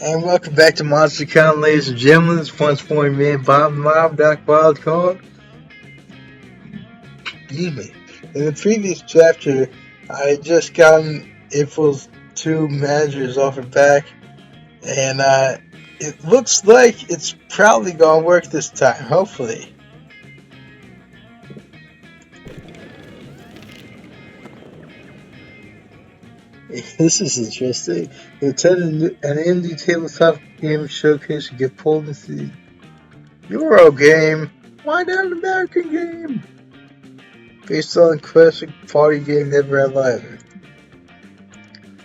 And welcome back to Monster Con, ladies and gentlemen. It's once more man, Bob Mob, Doc Wildcard. Excuse me. In the previous chapter, I had just gotten April's two managers off her back, and it looks like it's probably gonna work this time, hopefully. This is interesting. They attended an indie tabletop game showcase to get pulled into the Euro game. Why not an American game? Based on a classic party game Never Had Live.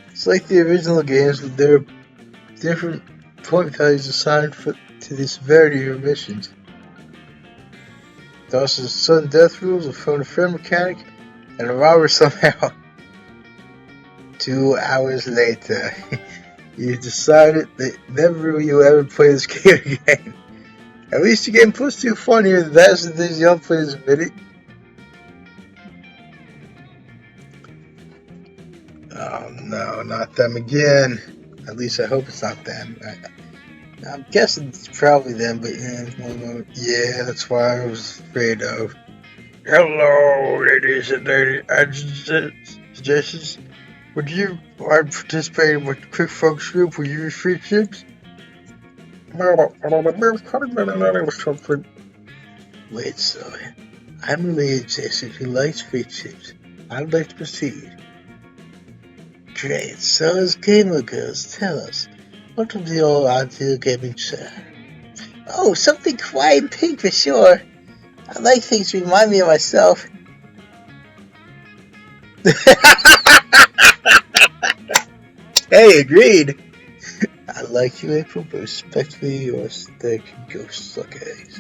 It's like the original games, but there are different point values assigned to the severity of your missions. There's also sudden death rules, a phone a friend mechanic, and a robber somehow. 2 hours later, you decided that never will you ever play this game again. At least the game plus 2 funnier than that, so these young players admit it. Oh no, not them again. At least I hope it's not them. I'm guessing it's probably them, but yeah, that's why I was afraid of. Hello, ladies and suggestions. Would you like to participate in a quick focus group with your free chips? Wait, so I'm a lady Jason who likes free chips. I'd like to proceed. Great, so as gamer girls, tell us, what would be your ideal gaming chair? Oh, something quiet and pink for sure. I like things that remind me of myself. Hey, agreed. I like you, April, but respectfully, your stick can go suck eggs.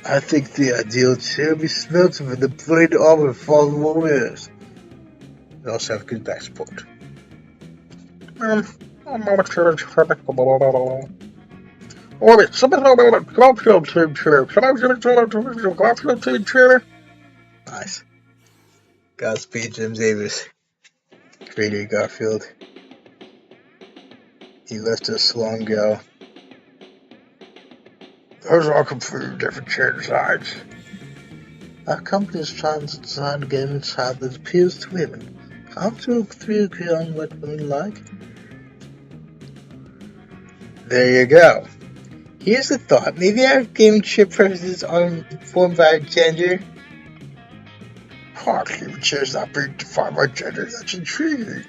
I think the ideal chair would be smelted with the blade armor of fallen warriors. They also have good back support. Nice. Godspeed, Jim Davis. Creator Garfield. He left us long ago. Those are completely different chair designs. Our company is trying to design a gaming style that appeals to women. Can't you three agree on what women like? There you go. Here's the thought. Maybe our gaming chair preferences are informed by gender. Gaming chairs not being defined by gender. That's intriguing.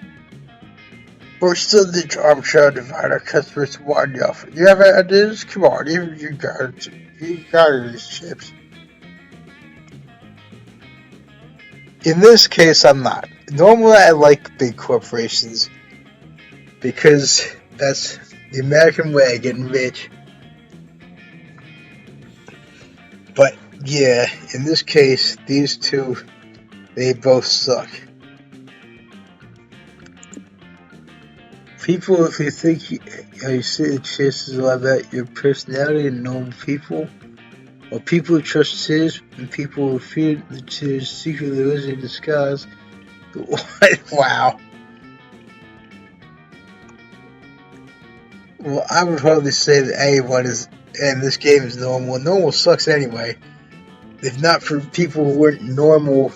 But we still need to armchair divide our customers to widen the offer. You have ideas? Come on, even you got these chips. In this case, I'm not. Normally, I like big corporations because that's the American way of getting rich. But yeah, in this case, these two, they both suck. People, if you think you see the chances are about your personality and normal people, or people who trust cities and people who fear the cities secretly lives in disguise. Wow. Well, I would hardly say that anyone is, and this game is normal. Normal sucks anyway. If not for people who weren't normal,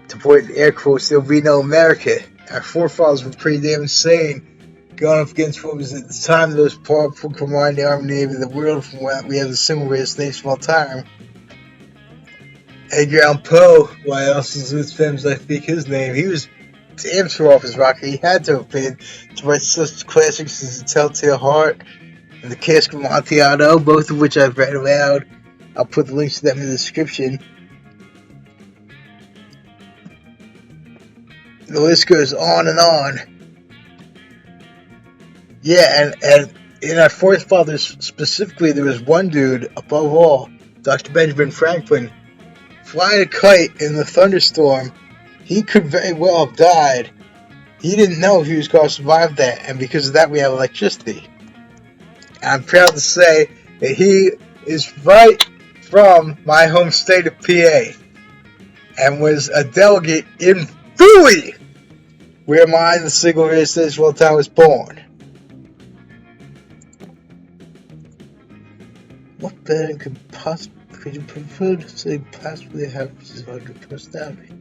to put in air quotes, there would be no America. Our forefathers were pretty damn insane. Going up against what was at the time the most powerful combined armed navy in the world, from what we have the single greatest nation of all time. Edgar Allan Poe, why else is Luther Films I speak his name? He was damn sure off his rocker. He had to have been to write such classics as The Telltale Heart and the Cask of Amontillado, both of which I've read aloud. I'll put the links to them in the description. The list goes on and on. Yeah, and in our forefathers specifically, there was one dude, above all, Dr. Benjamin Franklin, flying a kite in the thunderstorm. He could very well have died. He didn't know if he was going to survive that, and because of that, we have electricity. And I'm proud to say that he is right from my home state of PA, and was a delegate in Philly, where mine, the single greatest nation of all time, was born. better could you prefer to say possibly have disorder personality?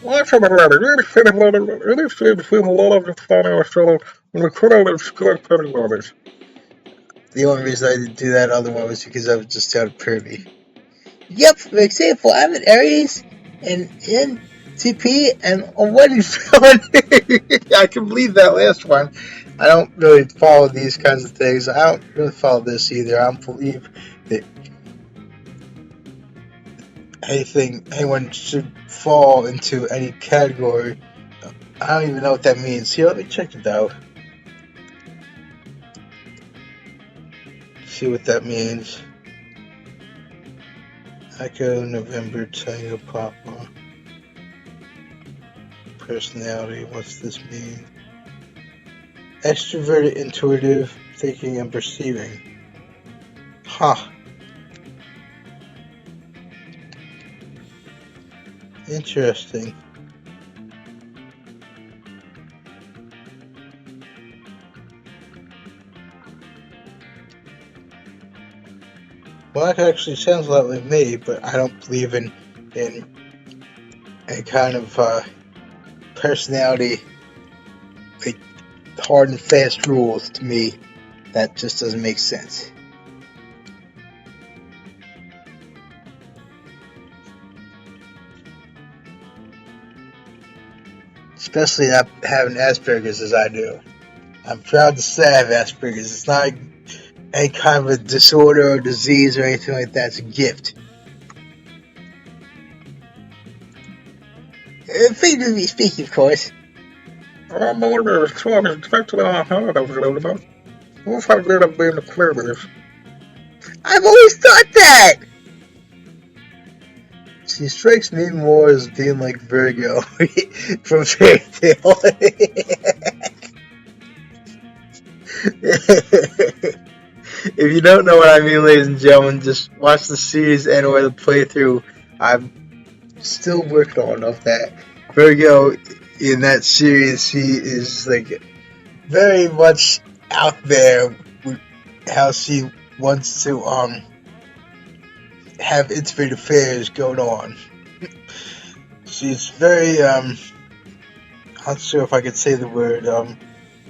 Well, some of it seems a lot of the fun or so when we could have explored pretty others. The only reason I didn't do that other one was because I was just out of Kirby. Yep, for example, I'm an Aries and NTP and a wedding felon. I can believe that last one. I don't really follow these kinds of things. I don't really follow this either. I don't believe that anyone should fall into any category. I don't even know what that means. Here, let me check it out. See what that means. Echo, November, Tango, Papa. Personality, what's this mean? Extroverted, intuitive, thinking, and perceiving. Huh. Interesting. Well, that actually sounds a lot like me, but I don't believe in a kind of personality, like hard and fast rules. To me, that just doesn't make sense. Especially not having Asperger's as I do. I'm proud to say I have Asperger's. It's not any kind of a disorder or disease or anything like that. It's a gift. Figuratively speaking, of course. I'm wondering if some is especially on how I was about. What's how good I've been to clear this? I've always thought that! She strikes me more as being like Virgo from Fairy Tail. If you don't know what I mean, ladies and gentlemen, just watch the series and or the playthrough. I'm still working on of that. Virgo in that series, he is like very much out there with how she wants to have intimate affairs going on. She's very I'm not sure if I could say the word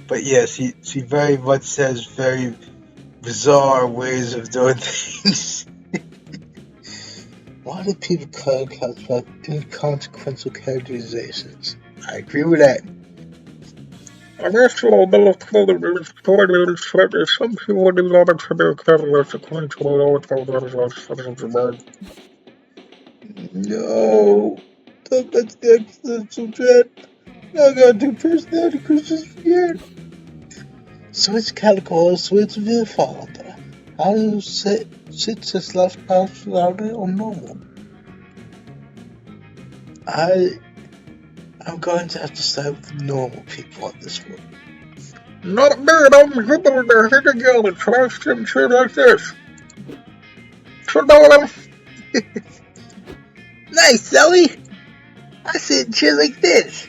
but yeah, she very much has very bizarre ways of doing things. Why do people call accounts about inconsequential characterizations? I agree with that. I'm actually a little some people do not attribute consequential all the No, don't let the existential dread. I gotta do personality Christians forget. Switch categories, switch view folder. How do you sit just left out louder or normal? I'm going to have to side with normal people on this one. Not bad, I'm hoping to hit a girl and try some shit like this. So, darling. Nice, Zoe! I sit and chill like this.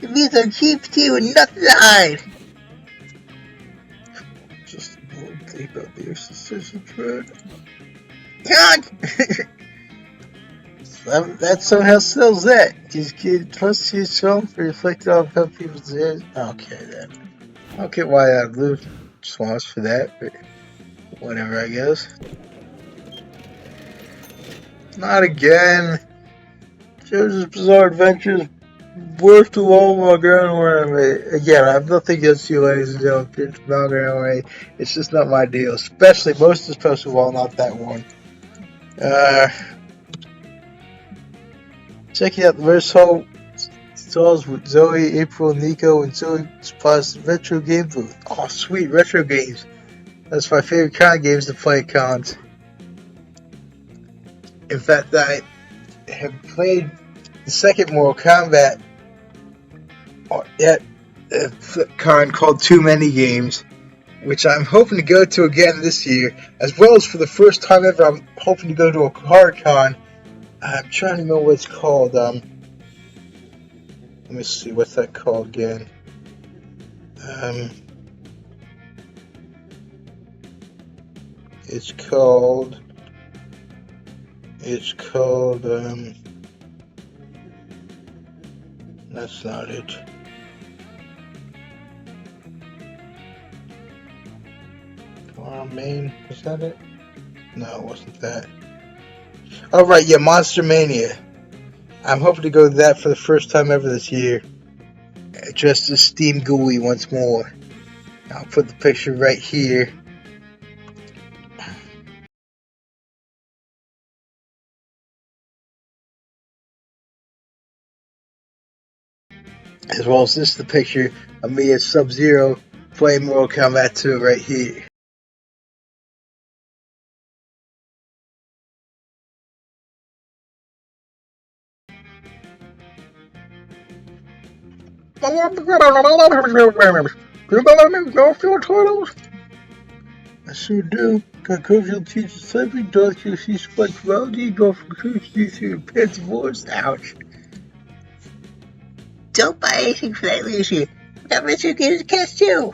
It means I'm cheap to you and nothing to hide. Just one thing about the existential dread. God! That somehow sells that. Just kid trust yourself reflected on how people's heads. Okay then. I don't get why I lose swamps for that, but whatever I guess. Not again. JoJo's Bizarre Adventures worst of all manga anime. Again, I have nothing against you ladies and gentlemen. It's manga anime. It's just not my deal. Most especially of all not that one. Checking out the Verse Hall stalls with Zoe, April, Nico, and Zoe Plus Retro Game Booth. Oh, sweet, retro games. That's my favorite kind of games to play at cons. In fact, I have played the second Mortal Kombat at a con called Too Many Games, which I'm hoping to go to again this year, as well as for the first time ever, I'm hoping to go to a card con. I'm trying to remember what it's called. Let me see, what's that called again? It's called, that's not it. Main, was that it? No, it wasn't that. Oh, right, yeah, Monster Mania. I'm hoping to go to that for the first time ever this year. Dressed as Steam Ghoulie once more. I'll put the picture right here. As well as this, the picture of me as Sub-Zero playing Mortal Kombat 2 right here. I sure do. Got cordial teachers, celebrity doctor, she's sexuality, go from church, your pants voice. Ouch. Don't buy anything for that Lucy. That Richard gives a cast too.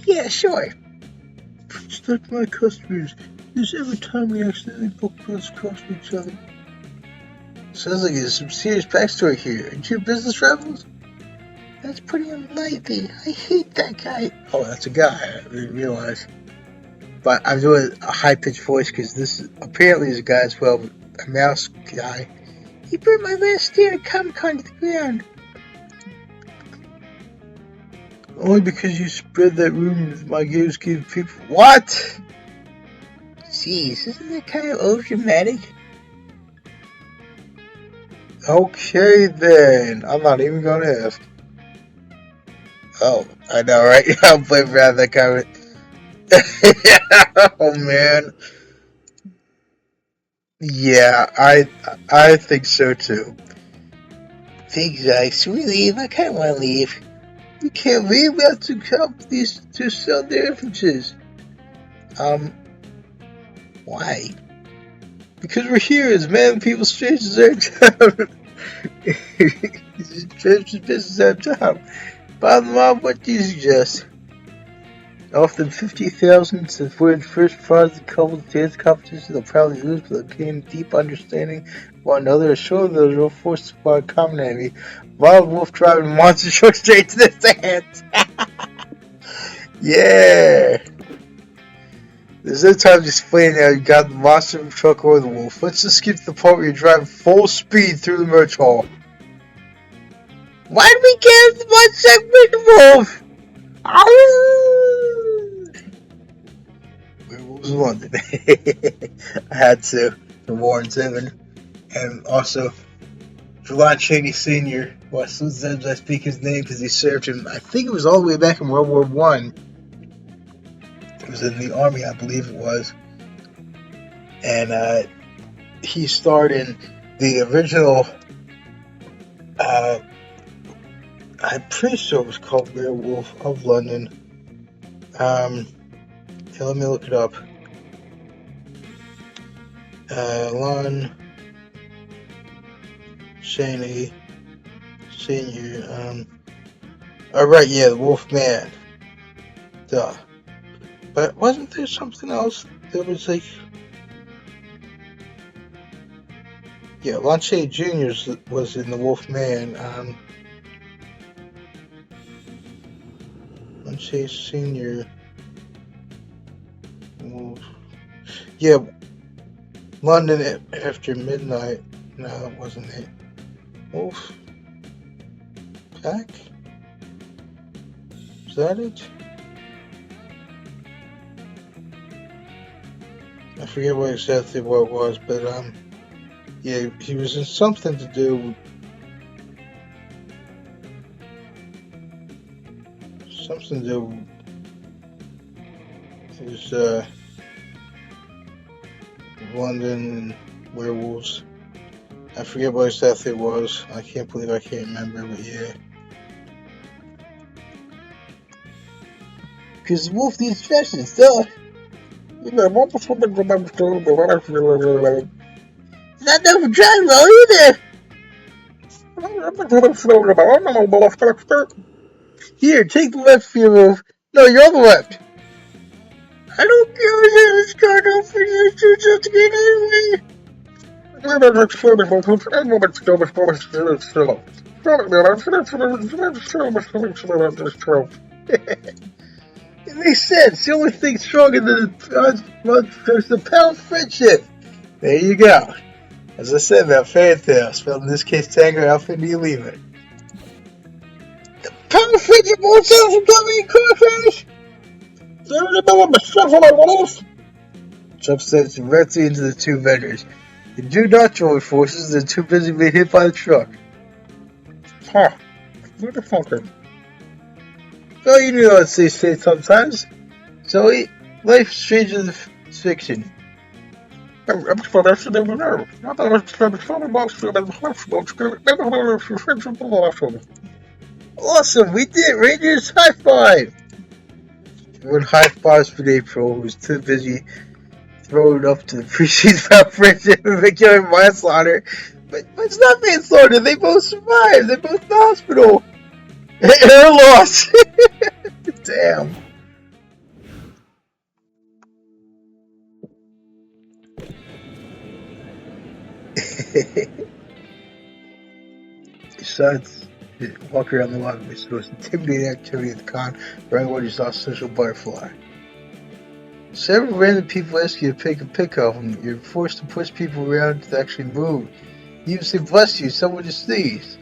Yeah, sure. Just like my customers. Because every time we accidentally book bus cross each other. Sounds like there's some serious backstory here. Ain't you business travels? That's pretty unlikely. I hate that guy. Oh, that's a guy. I didn't realize. But I'm doing a high-pitched voice because this apparently is a guy as well, a mouse guy. He burned my last year at Comic-Con to the ground. Only because you spread that rumor that my games give people... What? Jeez, isn't that kind of overdramatic? Okay then, I'm not even gonna ask. Oh, I know, right? I'll play around that comment. Oh man. Yeah, I think so too. Thanks, guys. We leave. I kind of want to leave. We can't leave. We have to help these to sell their differences. Why? Because we're here as man, people, strangers, our job. Strangers, business, our job. Bottom line, what do you suggest? Often 50,000 to win first prize in couples dance competition, they'll probably lose, but they'll gain deep understanding of one another. Show those real forces upon a common enemy. Wild wolf driving monster truck straight to their hands. Yeah. There's no time to explain how you got the monster truck or the wolf. Let's just skip to the part where you're driving full speed through the merch hall. Why did we get one segment wolf? Werewolves of London. I had to. The Warren Zevon. And also, Lon Chaney Sr. Well, sometimes I speak his name because he served him. I think it was all the way back in World War I. He was in the Army, I believe it was. And he starred in the original. I'm pretty sure it was called Werewolf of London. Okay, let me look it up. Lon Chaney Sr. Alright, yeah, the Wolfman. Duh. But wasn't there something else that was like... Yeah, Lon Chaney Jr. was in the Wolfman. Lon Chaney Sr. Wolf. Yeah, London After Midnight. No, that wasn't it. Wolf Pack? Is that it? I forget what exactly what it was, but yeah, he was in something to do with London and werewolves. I forget what exactly it was. I can't believe I can't remember, but yeah. Because the wolf needs fashions, duh. It's not no for driving well either. Here, take the left for your move. No, you're the left. I don't care if it's got no finish to get anyway. It makes sense. The only thing stronger than the power of friendship. There you go. As I said about fairy tales, but in this case, Tango, how often do you leave it? The power of friendship won't tell from coming in car crash. Jump steps directly into the two vendors. They do not join forces, they're too busy being hit by the truck. Huh. Motherfucker. Well, you know what they say sometimes. So, life is stranger than fiction. I'm supposed to never know. I thought I was trying to find a monster in the hospital. Awesome, we did! Rangers high five! Everyone high fives for April, who was too busy throwing up to appreciate about friendship and killing manslaughter. But it's not manslaughter, they both survived, they're both in the hospital. Air loss! Damn. Besides, walk around the lobby was the most intimidating activity at the con, where everyone just saw a social butterfly. Several random people ask you to pick a pic of them. You're forced to push people around to actually move. You even say bless you, someone just sneezed.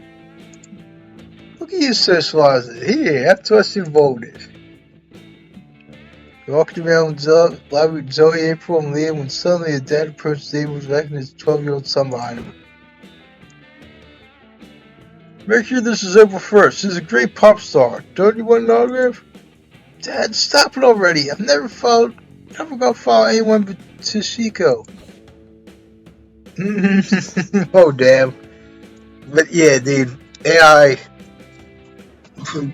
Look at you, Sir Swazi. Here, after us involved it. Walking around with Zoe, April, and Liam when suddenly a dad approached David back and his 12-year-old son behind him. Make sure this is April 1st. She's a great pop star. Don't you want an autograph? Dad, stop it already. I've never gonna follow anyone but Toshiko. Oh, damn. But yeah, dude, AI,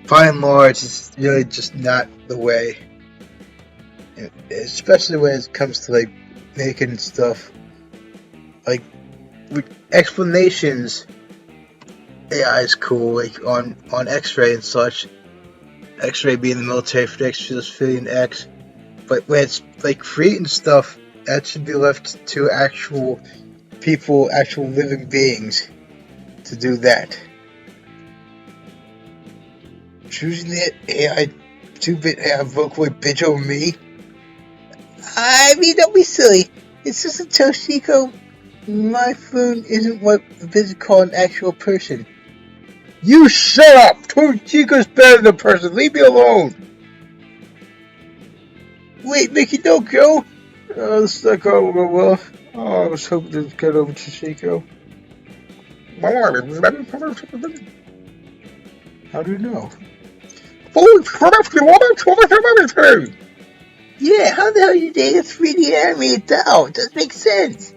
by and large, is really just not the way. Especially when it comes to, like, making stuff. Like, with explanations, AI is cool, like, on X-Ray and such. X-Ray being the military for extra civilian X. But when it's, like, creating stuff, that should be left to actual people, actual living beings, to do that. Choosing the AI, 2-bit AI vocaloid bitch over me? I mean, don't be silly. It's just a Toshiko. My phone isn't what the business call an actual person. You shut up! Toshiko's better than a person. Leave me alone. Wait, Mickey, don't go. Oh, this is not going to go well. Oh, I was hoping to get over Toshiko. How do you know? Yeah, how the hell you date a 3D animated doll? It doesn't make sense.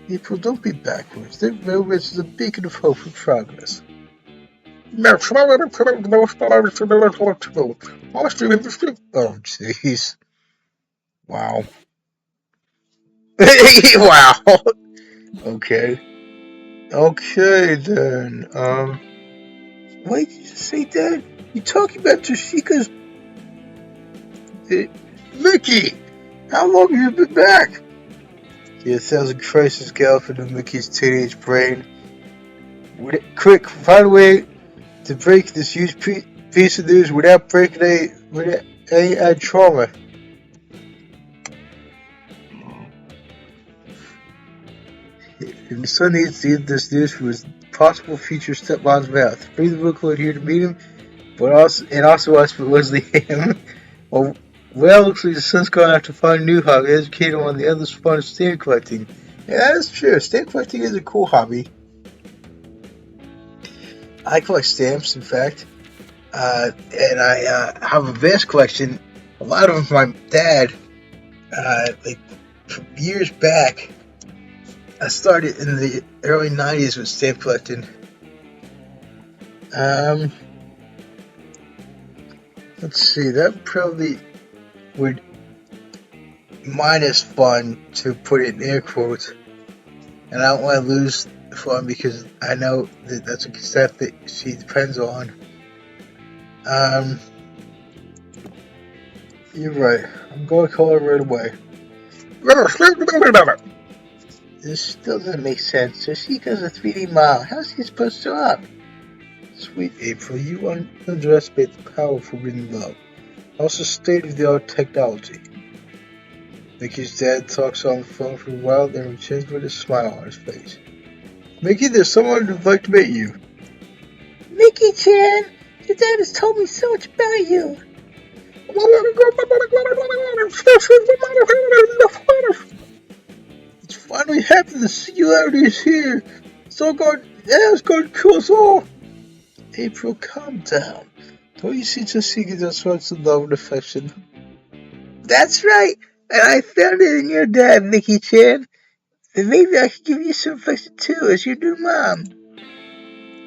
People, don't be backwards. Their romance is a beacon of hope and progress. Oh, jeez. Wow. Wow. Okay. Okay, then. Why did you say that? You talking about Toshiko's... Mickey! How long have you been back? Yeah, 1,000 crisis galloping in Mickey's teenage brain. Quick, find a way to break this huge piece of news without breaking any trauma. If the son needs to get this news from his possible future stepmom's mouth, bring the booklet here to meet him, but also us for Leslie him. Well, looks like the son's going to have to find a new hobby, educate him on the endless fun of stamp collecting. Yeah, that is true. Stamp collecting is a cool hobby. I collect stamps, in fact, and I have a vast collection. A lot of them from my dad, like from years back. I started in the early 90s with stamp collecting. Let's see, that probably would minus fun to put it in air quotes. And I don't want to lose fun because I know that that's a cassette that she depends on. You're right. I'm going to call her right away. This still doesn't make sense. Jessica's a 3D model. How's he supposed to up? Sweet April, you underestimate the power of forbidden love. Also state-of-the-art technology. Mickey's dad talks on the phone for a while, then returns with a smile on his face. Mickey, there's someone who'd like to meet you. Mickey-chan, your dad has told me so much about you. It's finally happened. The singularity is here. It's going to kill us all. April, calm down. Don't you see Jessica just wants some love and affection? That's right. And I found it in your dad, Mickey-chan. And maybe I could give you some affection too, as your new mom.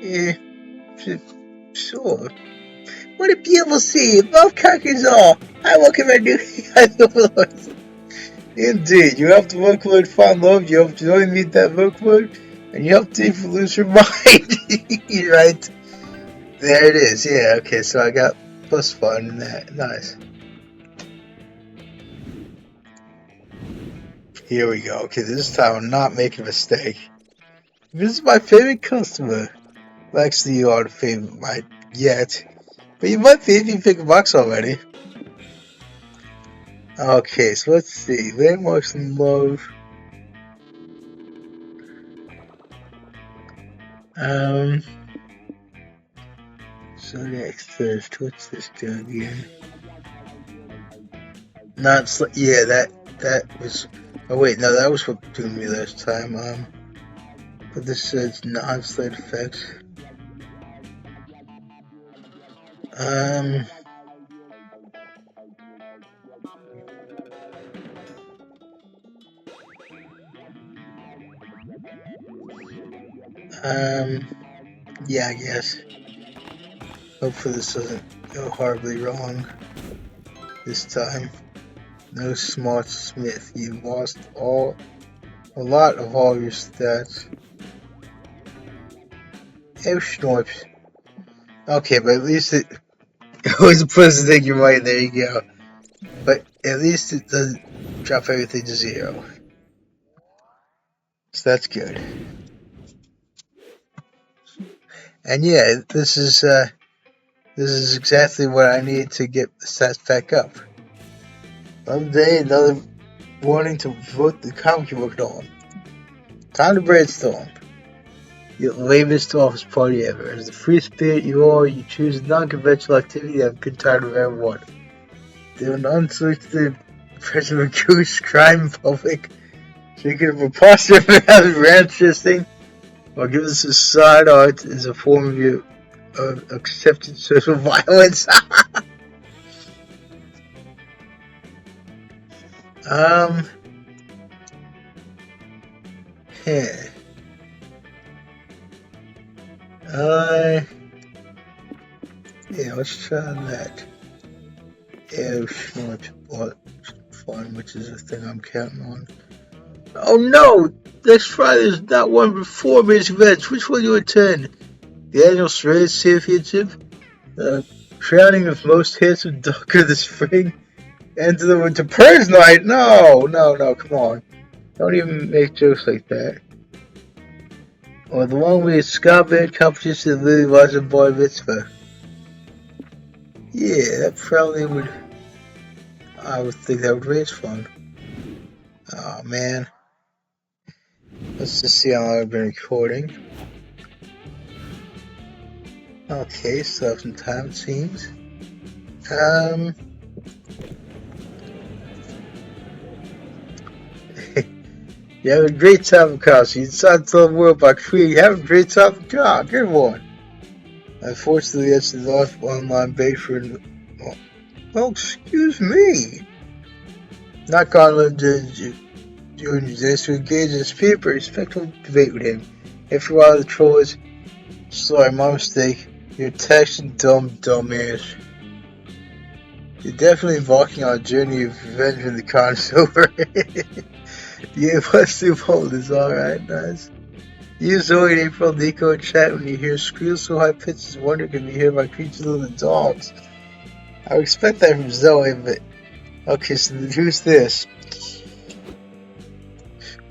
Yeah, sure. What a beautiful scene. Love conquers all. I welcome our new Vocaloid. Indeed, you helped the Vocaloid find love, you helped Joey meet that Vocaloid, and you helped April lose her mind. You're right. There it is. Yeah, okay, so I got plus fun in that. Nice. Here we go. Okay, this time I'm not making a mistake. This is my favorite customer. Well, actually, you are the favorite, right? Yet. But you might be if you pick a box already. Okay, so let's see. Landmarks and love. So next first, what's this do again? Yeah, that was. Oh wait, no, that was what doing me last time. But this says non-slate effects. Yeah, I guess. Hopefully this doesn't go horribly wrong this time. No smart Smith, you lost a lot of all your stats. Oh, snipes. Okay, but at least it always a pleasant thing, you're right, there you go. But at least it doesn't drop everything to 0. So that's good. And yeah, this is exactly what I need to get the stats back up. Another day, another warning to vote the comic you're working on. Time to brainstorm. The lamest office party ever. As the free spirit you are, you choose a non-conventional activity to have a good time with everyone. Do an unsolicited person of a goose crime in public. Drinking a preposterous amount of ranch fisting. Or give us a side art as a form of your accepted social violence. Yeah. Yeah, let's try that. Yeah, much fun, which is the thing I'm counting on. Oh no! Next Friday is not one but 4 major events. Which one do you attend? The annual Charades Championship? Crowning of most handsome dog of the spring? End of the winter Purge Night? No, come on. Don't even make jokes like that. Or the long-awaited ska band competition at Lily Roger Bar Mitzvah. Yeah, that probably would. I would think that would raise fun. Oh man. Let's just see how long I've been recording. Okay, still have some time it seems. You have a great time of course. You decided to tell the world about creating. You have a great time of God. Good one. Unfortunately, that's the last online bait for. Well, excuse me. Not gonna judge journalists to engage in a spirit but respectful debate with him. After a while, the troll is. Sorry, my mistake. You're texting dumbass. You're definitely embarking on a journey of revenge when the con is over. Yeah, plus 2 folders, alright, nice. Use Zoe and April, Nico, and chat when you hear squeals so high pitched wonder can be heard by creatures and the dogs. I would expect that from Zoe, but Okay, so who's this?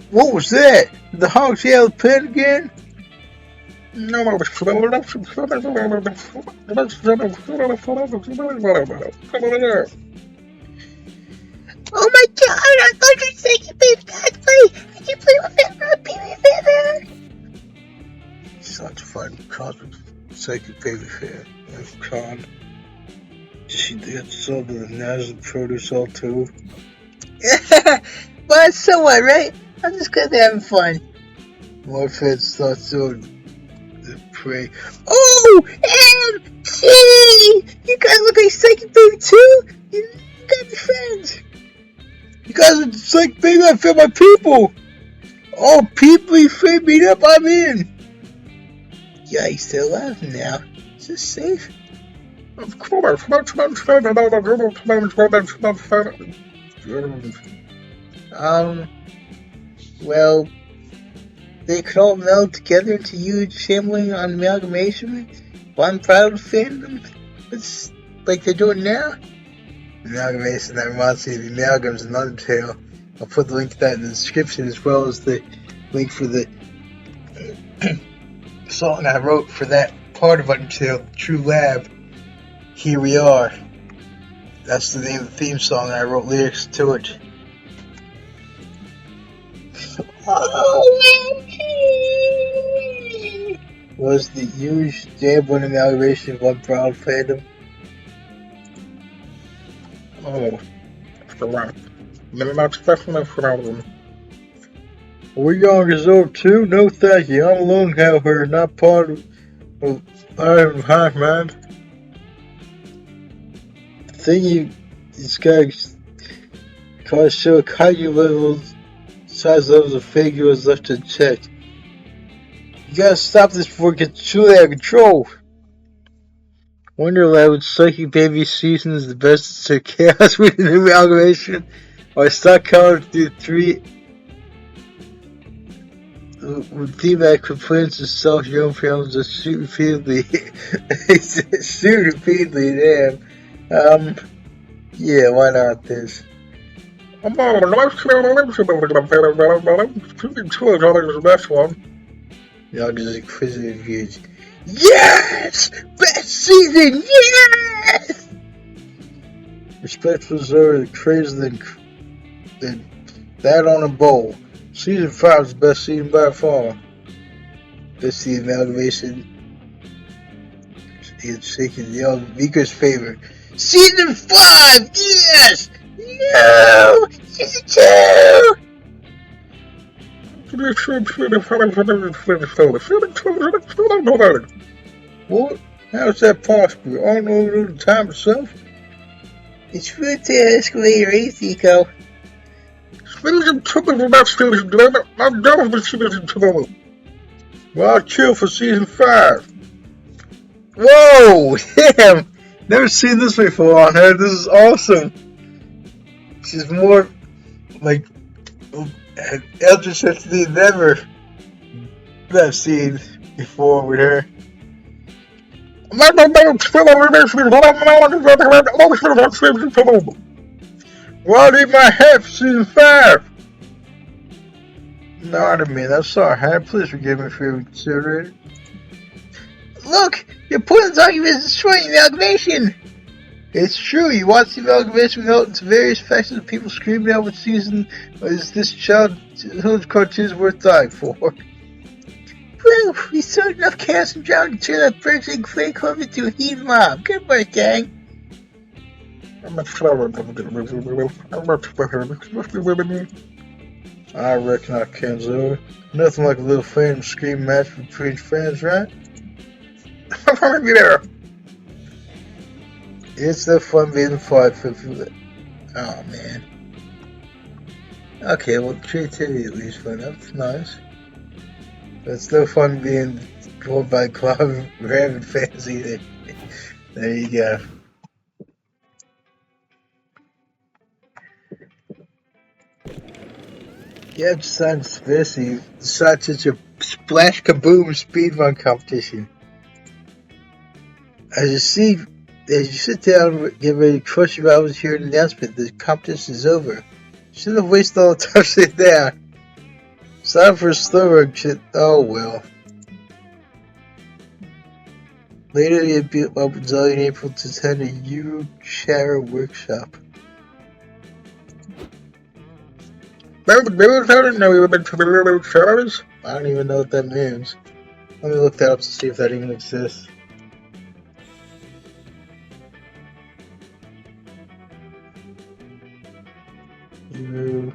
What was that? The Hog's yellow pen again? No, Oh my god, I thought you said you played cosplay! Did you play with that baby feather? Such fun cosmic psychic baby fair. Con. She did so the national produce all too. Well, so what, right? I'm just glad they're having fun. More feds thought so. The prey. Oh, MT! You guys look like psychic baby too? You gotta be friends. You guys are just like baby, I feel my people. Oh, people, you free me up, I'm in. Yeah, he's still alive now. Is this safe? Well, they could all meld together into huge family on amalgamation. One proud fandom. It's like they're doing now. Amalgamation, that reminds me of the amalgams in Undertale. I'll put the link to that in the description as well as the link for the song I wrote for that part of Undertale, True Lab. Here we are. That's the name of the theme song, and I wrote lyrics to it. Was the huge Jamboree amalgamation of one proud fandom? Oh, the one. Not definitely from Are we going to resort too? No thank you. I'm alone, however, not part of Iron High Man. The thing these guys cause show kaiju levels, size levels of figure is left unchecked. You gotta stop this before it gets truly out of control. Wonderland with Psychic Baby season is the best to chaos with an amalgamation. Or stock counter through 3 with feedback complaints of self your own films just shoot repeatedly. Shoot repeatedly, damn. Yeah, why not this? the best one. Y'all just inquisitive views. Yes! Best season, yes! Respectful Zora, crazier than that on a bowl. Season 5 is the best season by far. Best the amalgamation. It's shaking the Mika's favorite. Season 5! Yes! No! Season 2! What? How's that possible? I don't know the time itself. It's rude to escalate race, Eco. Well, chill for season 5. Whoa! Damn! Never seen this before on her. This is awesome. She's more like Elder Sensitivity than ever that I've seen before with her. Well, I need my hat for season 5. No, I mean, I'm sorry, hat. Please forgive me for considering it. Look! Your opponent's argument is destroying the amalgamation! It's true, you watch the amalgamation result into various factions of people screaming out what season is this childhood cartoon's worth dying for. Whew, we sowed enough chaos and drama to turn that burgeoning flame club into a heat mob. Good work, gang. I reckon I can, Zoe. Nothing like a little flame scream match between friends, right? It's no fun being fight for that. Oh man. Okay, well, creativity at least fun. That's nice. But it's no fun being told by club rabid fans either. There you go. Yeah, it sounds fancy. Such a splash kaboom speedrun competition. As you see, As you sit down, get ready to cross your eyes, hear an announcement. The competition is over. Shouldn't have wasted all the time sitting down. It's time for a slow rug shit. Oh well. Later, he beat up with Zoe in April to attend a Eurochara workshop. I don't even know what that means. Let me look that up to see if that even exists. Eurochara.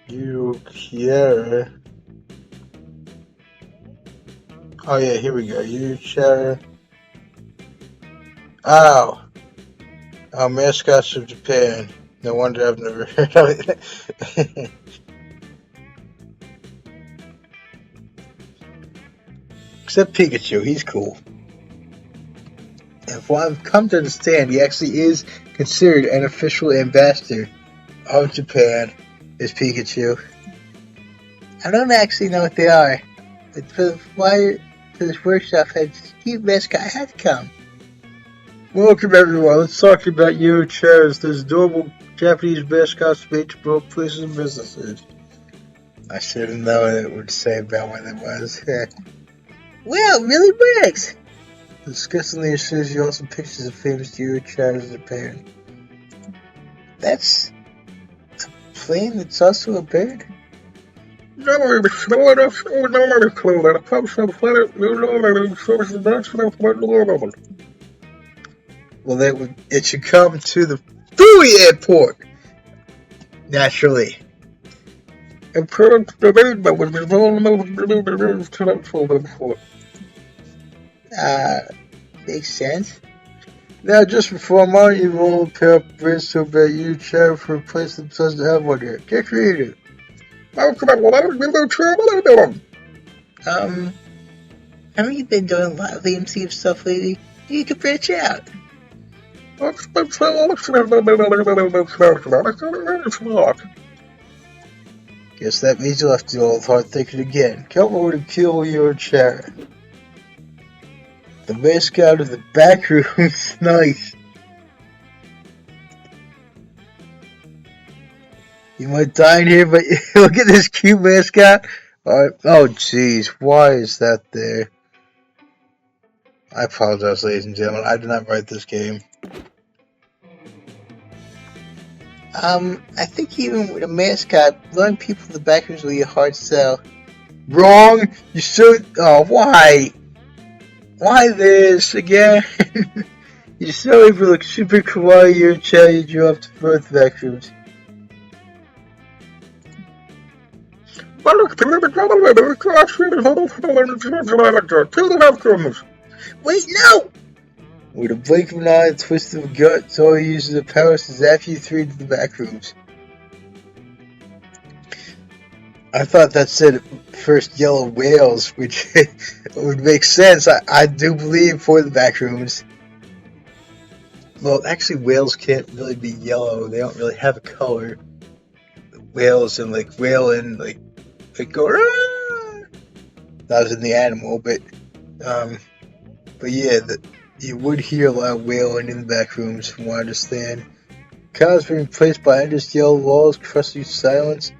Eurochara. Oh yeah, here we go. Eurochara. Oh. Oh, mascots of Japan. No wonder I've never heard of it. Except Pikachu, he's cool. And from what I've come to understand, he actually is considered an official ambassador of Japan, is Pikachu. I don't actually know what they are, but why to this workshop had this cute mascot had to come. Welcome everyone, let's talk about Eurocharas, those adorable Japanese mascots made to promote places and businesses. I should have known it would say about what it was. Well, it really works! Disgustingly, it shows you also pictures of famous Eurocharas in Japan. That's a plane that's also a bird? Well, it should come to the Philly airport! Naturally. Makes sense. Now, just before I'm you will pair up bridge to obey you, chair for a place that doesn't have one here. Get creative. Haven't you been doing a lot of AMC stuff lately? You could branch out. Guess that means you'll have to do all the hard thinking again. Come over to kill your chair. The mascot of the Backrooms. Nice. You might die in here, but look at this cute mascot. Oh, jeez. Why is that there? I apologize, ladies and gentlemen. I did not write this game. I think even with a mascot, blowing people in the Backrooms will be a hard sell. Wrong! You should. Oh, why? Why this again? You so able to look super kawaii, your chair you drew up to both Backrooms. Wait, no! With a blink of an eye, a twist of a gut, Zoe uses her powers to zap you three to the Backrooms. I thought that said first yellow whales, which would make sense, I do believe, for the Backrooms. Well, actually, whales can't really be yellow. They don't really have a color. Whales and, like, whaling, like, they go, Aah! That was in the animal, but yeah, you would hear a lot of wailing in the Backrooms, from what I understand. Cows being replaced by endless yellow walls, crusty silence,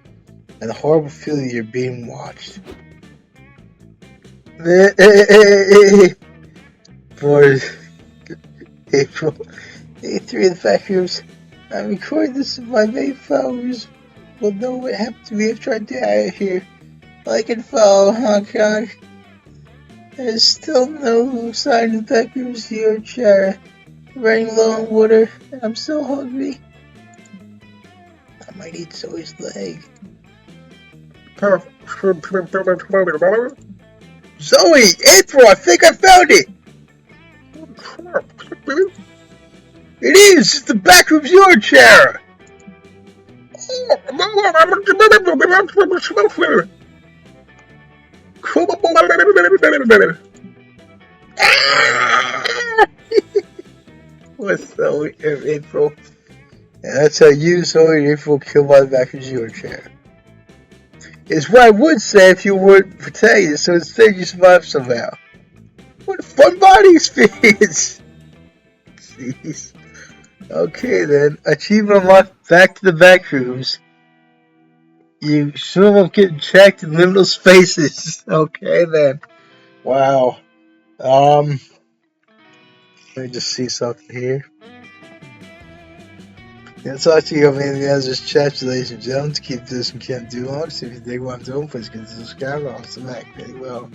and the horrible feeling you're being watched. Boys, April, day 3 of the Backrooms. I'm recording this in my main followers will know what happened to me after I die out here. Like and follow Hong Kong. There's still no sign of the Backrooms here, Chara. I'm running low on water, and I'm so hungry. I might eat Zoe's leg. Zoe! April! I think I found it! It is! It's the Backrooms your chair! What's Zoe and April? And that's how you, Zoe, and April killed by the Backrooms your chair. is what I would say if you weren't protagonist, so instead you survive somehow. What a fun body experience! Jeez. Okay then, achievement unlocked, back to the Backrooms. You sure won't get tracked in liminal spaces. Okay then. Wow. Let me just see something here. That's all you have anything else. Just chat, ladies and gentlemen. Keep this and can't do on. See if you dig what I'm doing, please consider subscribing. I'll see you back very well.